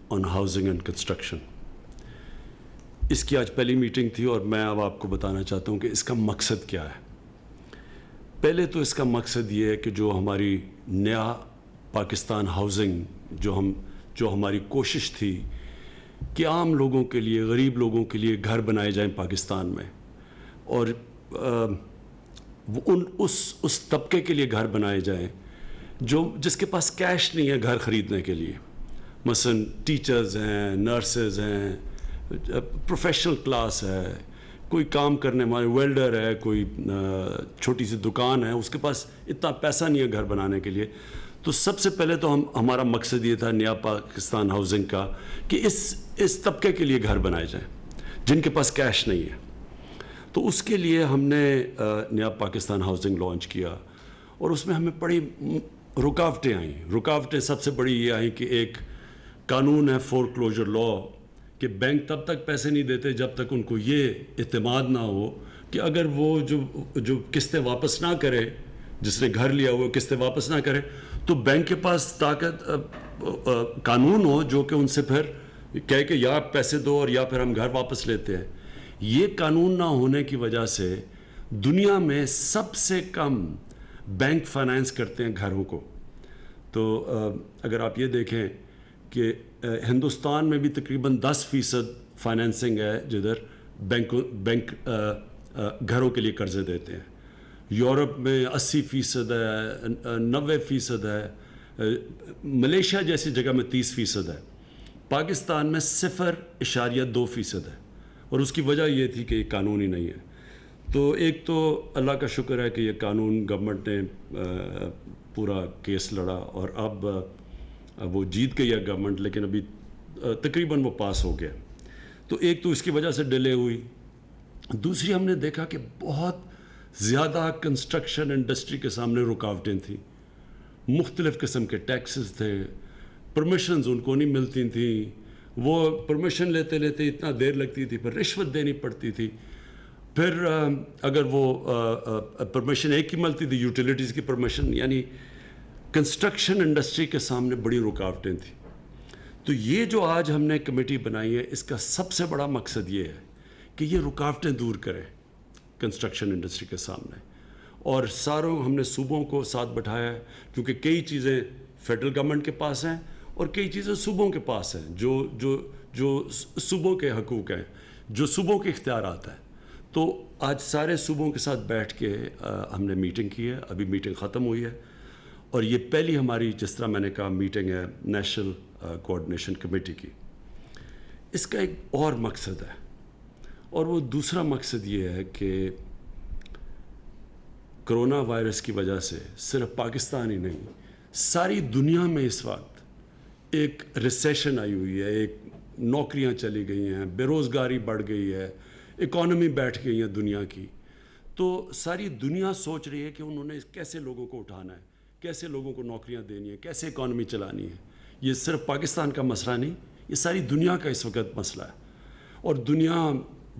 On housing and construction. اس کی آج پہلی میٹنگ تھی اور میں اب آپ کو بتانا چاہتا ہوں کہ اس کا مقصد کیا ہے. پہلے تو اس کا مقصد یہ ہے کہ جو ہماری نیا پاکستان ہاؤسنگ جو ہماری کوشش تھی کہ عام لوگوں کے لیے، غریب لوگوں کے لیے گھر بنائے جائیں پاکستان میں، اور اس طبقے کے لیے گھر بنائے جائیں جس کے پاس کیش نہیں ہے گھر خریدنے کے لیے. مثلا ٹیچرز ہیں، نرسز ہیں، پروفیشنل کلاس ہے، کوئی کام کرنے والے ویلڈر ہے، کوئی چھوٹی سی دکان ہے، اس کے پاس اتنا پیسہ نہیں ہے گھر بنانے کے لیے. تو سب سے پہلے تو ہمارا مقصد یہ تھا نیا پاکستان ہاؤسنگ کا کہ اس طبقے کے لیے گھر بنائے جائیں جن کے پاس کیش نہیں ہے. تو اس کے لیے ہم نے نیا پاکستان ہاؤسنگ لانچ کیا، اور اس میں ہمیں بڑی رکاوٹیں آئیں. رکاوٹیں سب سے بڑی یہ آئیں کہ ایک قانون ہے فور کلوجر لا کہ بینک تب تک پیسے نہیں دیتے جب تک ان کو یہ اعتماد نہ ہو کہ اگر وہ جو قسطیں واپس نہ کرے، جس نے گھر لیا ہوا قسطیں واپس نہ کرے، تو بینک کے پاس طاقت قانون ہو جو کہ ان سے پھر کہے کہ یا پیسے دو اور یا پھر ہم گھر واپس لیتے ہیں. یہ قانون نہ ہونے کی وجہ سے دنیا میں سب سے کم بینک فائنانس کرتے ہیں گھروں کو. تو اگر آپ یہ دیکھیں کہ ہندوستان میں بھی تقریباً 10% فائنینسنگ ہے جدھر بینک گھروں کے لیے قرضے دیتے ہیں. یورپ میں 80% ہے، 90% ہے، ملیشیا جیسی جگہ میں 30% ہے. پاکستان میں 0.2% ہے، اور اس کی وجہ یہ تھی کہ یہ قانون ہی نہیں ہے. تو ایک تو اللہ کا شکر ہے کہ یہ قانون گورنمنٹ نے پورا کیس لڑا اور اب وہ جیت گئی ہے گورنمنٹ، لیکن ابھی تقریباً وہ پاس ہو گیا. تو ایک تو اس کی وجہ سے ڈیلے ہوئی. دوسری ہم نے دیکھا کہ بہت زیادہ کنسٹرکشن انڈسٹری کے سامنے رکاوٹیں تھیں. مختلف قسم کے ٹیکسز تھے، پرمیشنز ان کو نہیں ملتی تھیں، وہ پرمیشن لیتے اتنا دیر لگتی تھی، پھر رشوت دینی پڑتی تھی. پھر اگر وہ پرمیشن ایک ہی ملتی تھی، یوٹیلیٹیز کی پرمیشن، یعنی کنسٹرکشن انڈسٹری کے سامنے بڑی رکاوٹیں تھیں. تو یہ جو آج ہم نے کمیٹی بنائی ہے، اس کا سب سے بڑا مقصد یہ ہے کہ یہ رکاوٹیں دور کرے کنسٹرکشن انڈسٹری کے سامنے. اور ہم نے صوبوں کو ساتھ بٹھایا ہے، کیونکہ کئی چیزیں فیڈرل گورنمنٹ کے پاس ہیں اور کئی چیزیں صوبوں کے پاس ہیں جو صوبوں کے حقوق ہیں، جو صوبوں کے اختیارات ہیں. تو آج سارے صوبوں کے ساتھ بیٹھ کے ہم نے میٹنگ کی ہے. ابھی میٹنگ ختم ہوئی ہے، اور یہ پہلی ہماری، جس طرح میں نے کہا، میٹنگ ہے نیشنل کوآرڈینیشن کمیٹی کی. اس کا ایک اور مقصد ہے، اور وہ دوسرا مقصد یہ ہے کہ کرونا وائرس کی وجہ سے صرف پاکستان ہی نہیں، ساری دنیا میں اس وقت ایک ریسیشن آئی ہوئی ہے. ایک نوکریاں چلی گئی ہیں، بے روزگاری بڑھ گئی ہے، اکانومی بیٹھ گئی ہے دنیا کی. تو ساری دنیا سوچ رہی ہے کہ انہوں نے کیسے لوگوں کو اٹھانا ہے، کیسے لوگوں کو نوکریاں دینی ہے، کیسے اکانومی چلانی ہے. یہ صرف پاکستان کا مسئلہ نہیں، یہ ساری دنیا کا اس وقت مسئلہ ہے. اور دنیا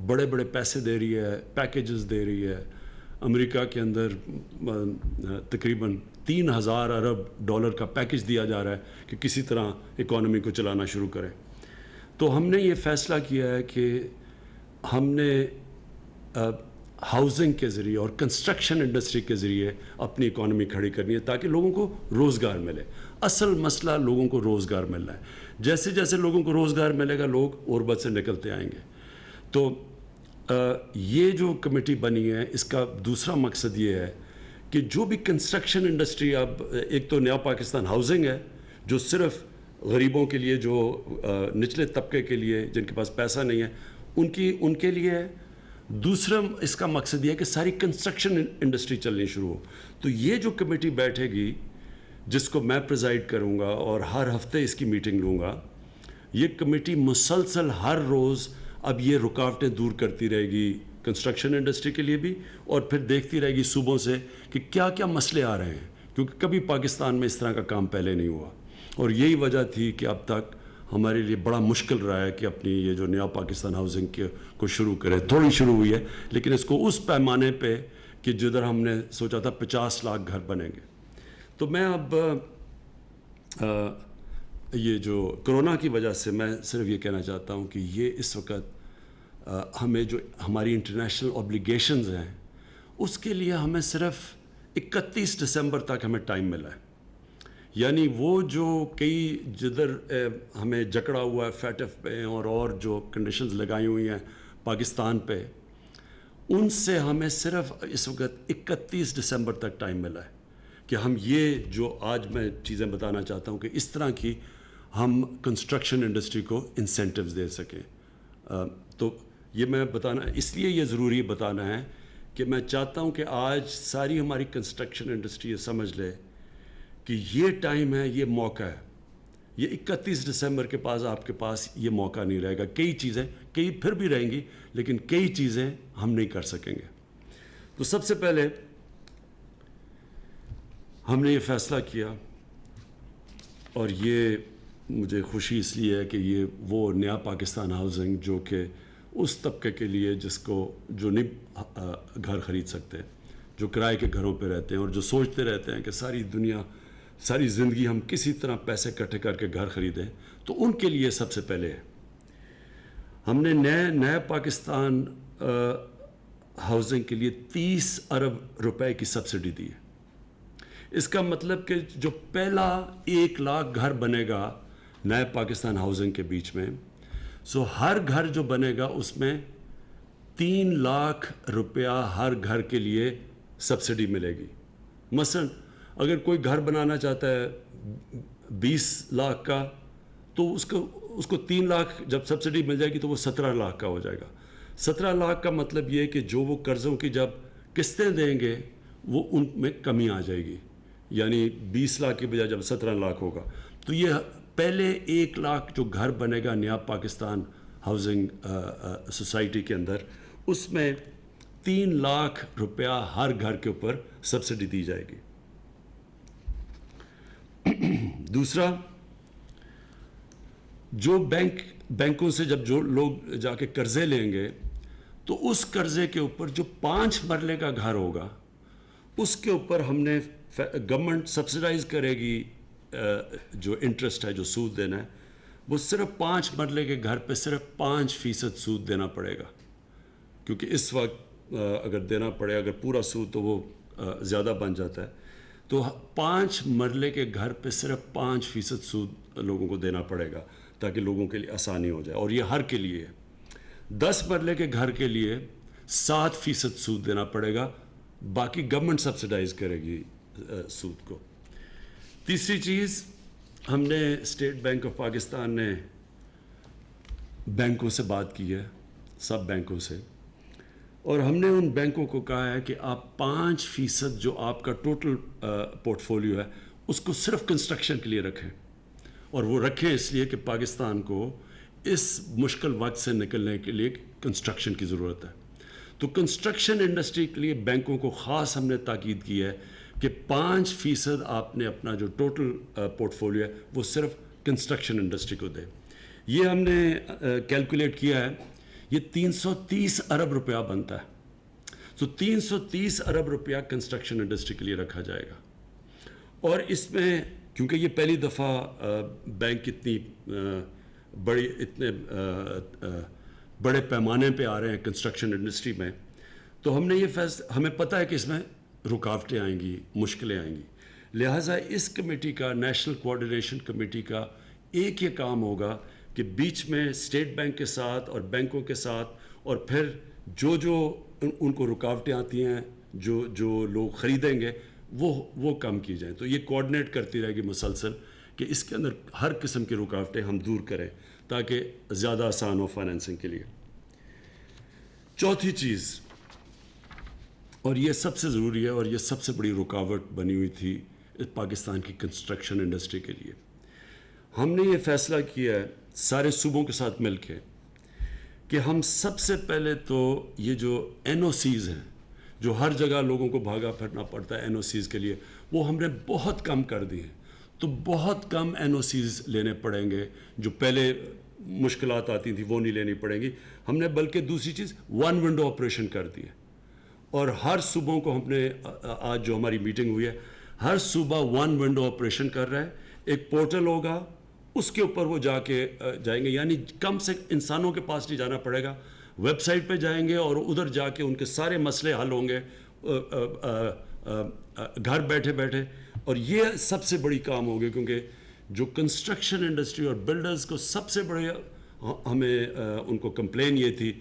بڑے بڑے پیسے دے رہی ہے، پیکیجز دے رہی ہے. امریکہ کے اندر تقریباً 3000 ارب ڈالر کا پیکیج دیا جا رہا ہے کہ کسی طرح اکانومی کو چلانا شروع کریں. تو ہم نے یہ فیصلہ کیا ہے کہ ہم نے ہاؤسنگ کے ذریعے اور کنسٹرکشن انڈسٹری کے ذریعے اپنی اکانومی کھڑی کرنی ہے تاکہ لوگوں کو روزگار ملے. اصل مسئلہ لوگوں کو روزگار مل رہا ہے. جیسے جیسے لوگوں کو روزگار ملے گا، لوگ غربت سے نکلتے آئیں گے. تو یہ جو کمیٹی بنی ہے، اس کا دوسرا مقصد یہ ہے کہ جو بھی کنسٹرکشن انڈسٹری، اب ایک تو نیا پاکستان ہاؤسنگ ہے جو صرف غریبوں کے لیے، جو نچلے طبقے کے لیے، جن کے پاس پیسہ نہیں ہے، ان کے لیے ہے. دوسرا اس کا مقصد یہ ہے کہ ساری کنسٹرکشن انڈسٹری چلنی شروع ہو. تو یہ جو کمیٹی بیٹھے گی، جس کو میں پریزائڈ کروں گا اور ہر ہفتے اس کی میٹنگ لوں گا، یہ کمیٹی مسلسل ہر روز اب یہ رکاوٹیں دور کرتی رہے گی کنسٹرکشن انڈسٹری کے لیے بھی، اور پھر دیکھتی رہے گی صوبوں سے کہ کیا کیا مسئلے آ رہے ہیں، کیونکہ کبھی پاکستان میں اس طرح کا کام پہلے نہیں ہوا. اور یہی وجہ تھی کہ اب تک ہمارے لیے بڑا مشکل رہا ہے کہ اپنی یہ جو نیا پاکستان ہاؤسنگ کو شروع کرے. تھوڑی شروع ہوئی ہے، لیکن اس کو اس پیمانے پہ کہ جدھر ہم نے سوچا تھا 50 لاکھ گھر بنیں گے. تو میں اب یہ جو کرونا کی وجہ سے میں صرف یہ کہنا چاہتا ہوں کہ یہ اس وقت ہمیں جو ہماری انٹرنیشنل اوبلیگیشنز ہیں اس کے لیے ہمیں صرف 31 دسمبر تک ہمیں ٹائم ملا ہے. یعنی وہ جو کئی جدھر ہمیں جکڑا ہوا ہے فیٹف پہ اور جو کنڈیشنز لگائی ہوئی ہیں پاکستان پہ, ان سے ہمیں صرف اس وقت 31 دسمبر تک ٹائم ملا ہے کہ ہم یہ جو آج میں چیزیں بتانا چاہتا ہوں کہ اس طرح کی ہم کنسٹرکشن انڈسٹری کو انسینٹیوز دے سکیں. تو یہ میں بتانا اس لیے یہ ضروری بتانا ہے کہ میں چاہتا ہوں کہ آج ساری ہماری کنسٹرکشن انڈسٹری یہ سمجھ لے کہ یہ ٹائم ہے, یہ موقع ہے. یہ 31 دسمبر کے پاس آپ کے پاس یہ موقع نہیں رہے گا. کئی چیزیں کئی پھر بھی رہیں گی لیکن کئی چیزیں ہم نہیں کر سکیں گے. تو سب سے پہلے ہم نے یہ فیصلہ کیا, اور یہ مجھے خوشی اس لیے ہے کہ یہ وہ نیا پاکستان ہاؤسنگ جو کہ اس طبقے کے لیے جس کو جو نہیں گھر خرید سکتے, جو کرائے کے گھروں پہ رہتے ہیں اور جو سوچتے رہتے ہیں کہ ساری زندگی ہم کسی طرح پیسے اکٹھے کر کے گھر خریدیں, تو ان کے لیے سب سے پہلے ہم نے نئے پاکستان ہاؤسنگ کے لیے 30 ارب روپے کی سبسڈی دی ہے. اس کا مطلب کہ جو پہلا 1 لاکھ گھر بنے گا نئے پاکستان ہاؤسنگ کے بیچ میں, سو ہر گھر جو بنے گا اس میں 3 لاکھ روپیہ ہر گھر کے لیے سبسڈی ملے گی. مثلا اگر کوئی گھر بنانا چاہتا ہے 20 لاکھ کا, تو اس کو 3 لاکھ جب سبسڈی مل جائے گی تو وہ 17 لاکھ کا ہو جائے گا. 17 لاکھ کا مطلب یہ کہ جو وہ قرضوں کی جب قسطیں دیں گے وہ ان میں کمی آ جائے گی, یعنی 20 لاکھ کی بجائے جب 17 لاکھ ہوگا. تو یہ پہلے 1 لاکھ جو گھر بنے گا نیا پاکستان ہاؤسنگ سوسائٹی کے اندر, اس میں 3 لاکھ روپیہ ہر گھر کے اوپر سبسڈی دی جائے گی. دوسرا, جو بینکوں سے جب جو لوگ جا کے قرضے لیں گے تو اس قرضے کے اوپر جو 5 مرلے کا گھر ہوگا اس کے اوپر ہم نے گورنمنٹ سبسڈائز کرے گی, جو انٹرسٹ ہے جو سود دینا ہے وہ صرف 5 مرلے کے گھر پہ صرف 5% سود دینا پڑے گا. کیونکہ اس وقت اگر دینا پڑے, اگر پورا سود تو وہ زیادہ بن جاتا ہے, تو 5 مرلے کے گھر پہ صرف 5% سود لوگوں کو دینا پڑے گا تاکہ لوگوں کے لیے آسانی ہو جائے, اور یہ ہر کے لیے ہے. 10 مرلے کے گھر کے لیے 7% سود دینا پڑے گا, باقی گورنمنٹ سبسڈائز کرے گی سود کو. تیسری چیز, ہم نے اسٹیٹ بینک آف پاکستان نے بینکوں سے بات کی ہے, سب بینکوں سے, اور ہم نے ان بینکوں کو کہا ہے کہ آپ 5% جو آپ کا ٹوٹل پورٹ فولیو ہے اس کو صرف کنسٹرکشن کے لیے رکھیں, اور وہ رکھیں اس لیے کہ پاکستان کو اس مشکل وقت سے نکلنے کے لیے کنسٹرکشن کی ضرورت ہے. تو کنسٹرکشن انڈسٹری کے لیے بینکوں کو خاص ہم نے تاکید کی ہے کہ 5% آپ نے اپنا جو ٹوٹل پورٹ فولیو ہے وہ صرف کنسٹرکشن انڈسٹری کو دیں. یہ ہم نے کیلکولیٹ کیا ہے, یہ 330 ارب روپیہ بنتا ہے. تو 330 ارب روپیہ کنسٹرکشن انڈسٹری کے لیے رکھا جائے گا. اور اس میں کیونکہ یہ پہلی دفعہ بینک اتنے بڑے پیمانے پہ آ رہے ہیں کنسٹرکشن انڈسٹری میں, تو ہم نے یہ ہمیں پتہ ہے کہ اس میں رکاوٹیں آئیں گی, مشکلیں آئیں گی. لہٰذا اس کمیٹی کا, نیشنل کوآرڈینیشن کمیٹی کا ایک یہ کام ہوگا کہ بیچ میں اسٹیٹ بینک کے ساتھ اور بینکوں کے ساتھ, اور پھر جو ان کو رکاوٹیں آتی ہیں, جو لوگ خریدیں گے وہ کم کی جائیں. تو یہ کوآرڈینیٹ کرتی رہے گی مسلسل کہ اس کے اندر ہر قسم کی رکاوٹیں ہم دور کریں تاکہ زیادہ آسان ہو فائنینسنگ کے لیے. چوتھی چیز, اور یہ سب سے ضروری ہے اور یہ سب سے بڑی رکاوٹ بنی ہوئی تھی پاکستان کی کنسٹرکشن انڈسٹری کے لیے, ہم نے یہ فیصلہ کیا ہے سارے صوبوں کے ساتھ مل کے کہ ہم سب سے پہلے تو یہ جو NOCs ہیں جو ہر جگہ لوگوں کو بھاگا پھرنا پڑتا ہے NOCs کے لیے, وہ ہم نے بہت کم کر دی ہیں. تو بہت کم NOCs لینے پڑیں گے, جو پہلے مشکلات آتی تھیں وہ نہیں لینی پڑیں گی. ہم نے بلکہ دوسری چیز 1 ونڈو آپریشن کر دی ہے, اور ہر صوبوں کو ہم نے آج جو ہماری میٹنگ ہوئی ہے ہر صوبہ 1 ونڈو آپریشن کر رہا ہے. ایک پورٹل ہوگا, اس کے اوپر وہ جا کے جائیں گے. یعنی کم سے انسانوں کے پاس نہیں جانا پڑے گا, ویب سائٹ پہ جائیں گے اور ادھر جا کے ان کے سارے مسئلے حل ہوں گے گھر بیٹھے بیٹھے. اور یہ سب سے بڑی کام ہوگی, کیونکہ جو کنسٹرکشن انڈسٹری اور بلڈرز کو سب سے بڑے ہمیں ان کو کمپلین یہ تھی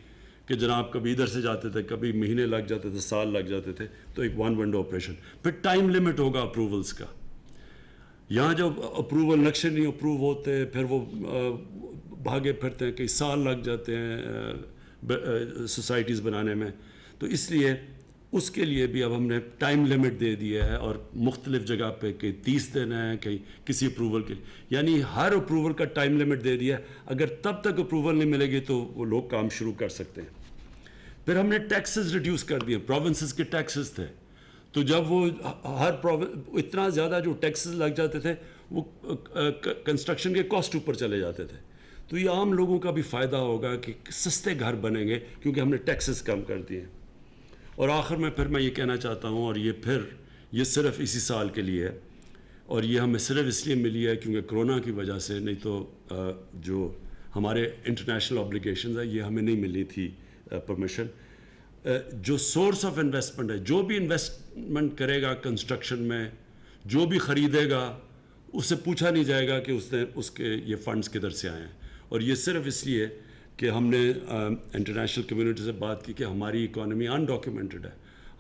کہ جناب کبھی ادھر سے جاتے تھے, کبھی مہینے لگ جاتے تھے, سال لگ جاتے تھے, تو ایک ون ونڈو آپریشن. پھر ٹائم لمٹ ہوگا اپروولز کا. یہاں جب اپروول نقشے نہیں اپروو ہوتے, پھر وہ بھاگے پھرتے ہیں, کئی سال لگ جاتے ہیں سوسائٹیز بنانے میں. تو اس لیے اس کے لیے بھی اب ہم نے ٹائم لمٹ دے دیا ہے, اور مختلف جگہ پہ کہیں 30 دن ہے, کہیں کسی اپروول کے لیے, یعنی ہر اپروول کا ٹائم لمٹ دے دیا ہے. اگر تب تک اپروول نہیں ملے گی تو وہ لوگ کام شروع کر سکتے ہیں. پھر ہم نے ٹیکسز ریڈیوس کر دیے. پروونسز کے ٹیکسز تھے, تو جب وہ ہر اتنا زیادہ جو ٹیکسز لگ جاتے تھے وہ کنسٹرکشن کے کاسٹ اوپر چلے جاتے تھے. تو یہ عام لوگوں کا بھی فائدہ ہوگا کہ سستے گھر بنیں گے کیونکہ ہم نے ٹیکسز کم کر دیے. اور آخر میں پھر میں یہ کہنا چاہتا ہوں, اور یہ صرف اسی سال کے لیے ہے, اور یہ ہمیں صرف اس لیے ملی ہے کیونکہ کرونا کی وجہ سے, نہیں تو جو ہمارے انٹرنیشنل آبلیگیشنز ہیں یہ ہمیں نہیں ملی تھی پرمیشن. جو سورس آف انویسٹمنٹ ہے, جو بھی انویسٹمنٹ کرے گا کنسٹرکشن میں, جو بھی خریدے گا, اس سے پوچھا نہیں جائے گا کہ اس کے یہ فنڈز کدھر سے آئے ہیں. اور یہ صرف اس لیے کہ ہم نے انٹرنیشنل کمیونٹی سے بات کی کہ ہماری اکانومی انڈاکیومنٹڈ ہے,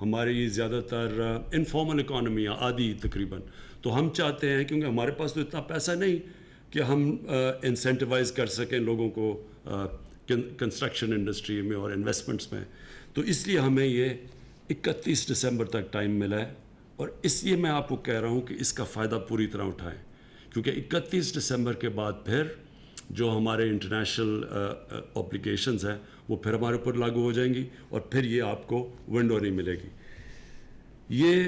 ہماری زیادہ تر انفارمل اکانومی ہے, آدھی تقریباً. تو ہم چاہتے ہیں, کیونکہ ہمارے پاس تو اتنا پیسہ نہیں کہ ہم انسینٹیوائز کر سکیں لوگوں کو کنسٹرکشن انڈسٹری میں اور انویسٹمنٹس میں, تو اس لیے ہمیں یہ 31 دسمبر تک ٹائم ملا ہے. اور اس لیے میں آپ کو کہہ رہا ہوں کہ اس کا فائدہ پوری طرح اٹھائیں, کیونکہ 31 دسمبر کے بعد پھر جو ہمارے انٹرنیشنل اپلیکیشنز ہیں وہ پھر ہمارے اوپر لاگو ہو جائیں گی, اور پھر یہ آپ کو ونڈو نہیں ملے گی. یہ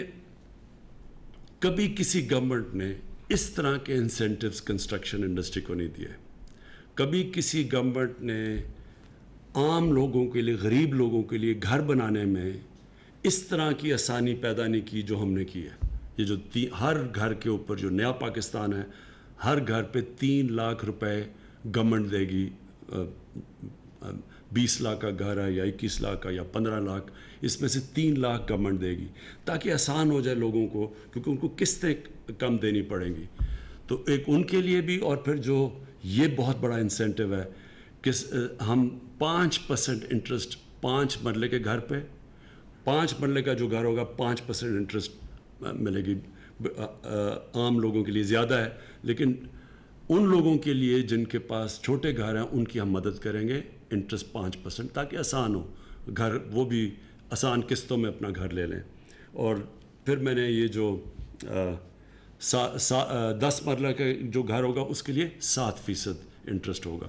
کبھی کسی گورنمنٹ نے اس طرح کے انسینٹیوز کنسٹرکشن انڈسٹری کو نہیں دیے. کبھی کسی گورنمنٹ نے عام لوگوں کے لیے, غریب لوگوں کے لیے گھر بنانے میں اس طرح کی آسانی پیدا نہیں کی جو ہم نے کی ہے. یہ جو ہر گھر کے اوپر جو نیا پاکستان ہے, ہر گھر پہ 3 لاکھ روپے گورنمنٹ دے گی. 20 لاکھ کا گھر ہے یا 21 لاکھ کا یا 15 لاکھ, اس میں سے 3 لاکھ گورنمنٹ دے گی تاکہ آسان ہو جائے لوگوں کو, کیونکہ ان کو قسطیں کم دینی پڑیں گی. تو ایک ان کے لیے بھی, اور پھر جو یہ بہت بڑا انسینٹیو ہے کہ ہم 5% انٹرسٹ 5 مرلے کے گھر پہ, 5 مرلے کا جو گھر ہوگا 5% انٹرسٹ ملے گی. عام لوگوں کے لیے زیادہ ہے, لیکن ان لوگوں کے لیے جن کے پاس چھوٹے گھر ہیں ان کی ہم مدد کریں گے انٹرسٹ 5%, تاکہ آسان ہو گھر, وہ بھی آسان قسطوں میں اپنا گھر لے لیں. اور پھر میں نے یہ جو 10 مرلہ کا جو گھر ہوگا اس کے لیے 7% انٹرسٹ ہوگا.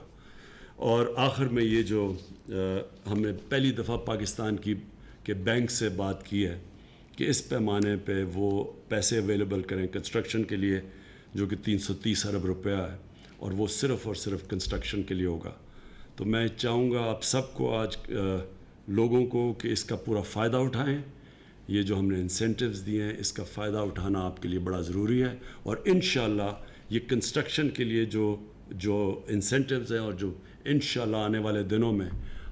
اور آخر میں یہ جو ہم نے پہلی دفعہ پاکستان کی کہ بینک سے بات کی ہے کہ اس پیمانے پہ وہ پیسے اویلیبل کریں کنسٹرکشن کے لیے, جو کہ 330 ارب روپیہ ہے, اور وہ صرف اور صرف کنسٹرکشن کے لیے ہوگا. تو میں چاہوں گا آپ سب کو, آج لوگوں کو, کہ اس کا پورا فائدہ اٹھائیں. یہ جو ہم نے انسینٹیوز دیے ہیں اس کا فائدہ اٹھانا آپ کے لیے بڑا ضروری ہے. اور انشاءاللہ یہ کنسٹرکشن کے لیے جو انسینٹیوز ہیں, اور جو انشاءاللہ آنے والے دنوں میں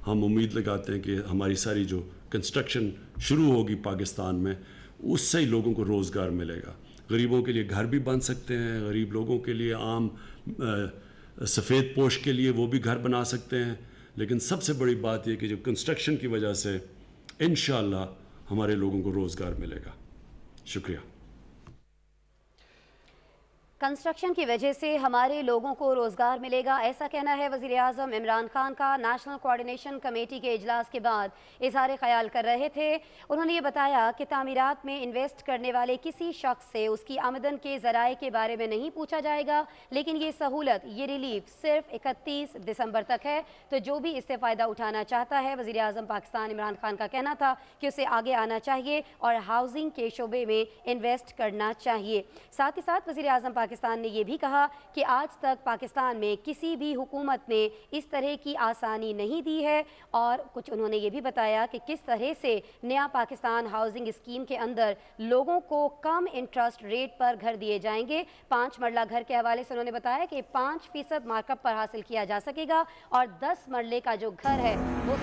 ہم امید لگاتے ہیں کہ ہماری ساری جو کنسٹرکشن شروع ہوگی پاکستان میں, اس سے ہی لوگوں کو روزگار ملے گا. غریبوں کے لیے گھر بھی بن سکتے ہیں, غریب لوگوں کے لیے, عام سفید پوش کے لیے وہ بھی گھر بنا سکتے ہیں. لیکن سب سے بڑی بات یہ کہ جو کنسٹرکشن کی وجہ سے انشاءاللہ ہمارے لوگوں کو روزگار ملے گا. شکریہ. کنسٹرکشن کی وجہ سے ہمارے لوگوں کو روزگار ملے گا, ایسا کہنا ہے وزیر اعظم عمران خان کا. نیشنل کوارڈینیشن کمیٹی کے اجلاس کے بعد اظہار خیال کر رہے تھے. انہوں نے یہ بتایا کہ تعمیرات میں انویسٹ کرنے والے کسی شخص سے اس کی آمدن کے ذرائع کے بارے میں نہیں پوچھا جائے گا, لیکن یہ سہولت, یہ ریلیف صرف 31 دسمبر تک ہے. تو جو بھی اس سے فائدہ اٹھانا چاہتا ہے, وزیر اعظم پاکستان عمران خان کا کہنا تھا کہ اسے آگے آنا چاہیے اور ہاؤسنگ کے شعبے میں انویسٹ کرنا چاہیے. ساتھ ہی ساتھ وزیر اعظم پاکستان نے یہ بھی کہا کہ آج تک پاکستان میں کسی بھی حکومت نے اس طرح کی آسانی نہیں دی ہے، اور کچھ انہوں نے یہ بھی بتایا کہ کس طرح سے نیا پاکستان ہاؤسنگ اسکیم کے اندر لوگوں کو کم انٹرسٹ ریٹ پر گھر دیے جائیں گے۔ 5 مرلہ گھر کے حوالے سے انہوں نے بتایا کہ 5% مارک اپ پر حاصل کیا جا سکے گا، اور 10 مرلے کا جو گھر ہے وہ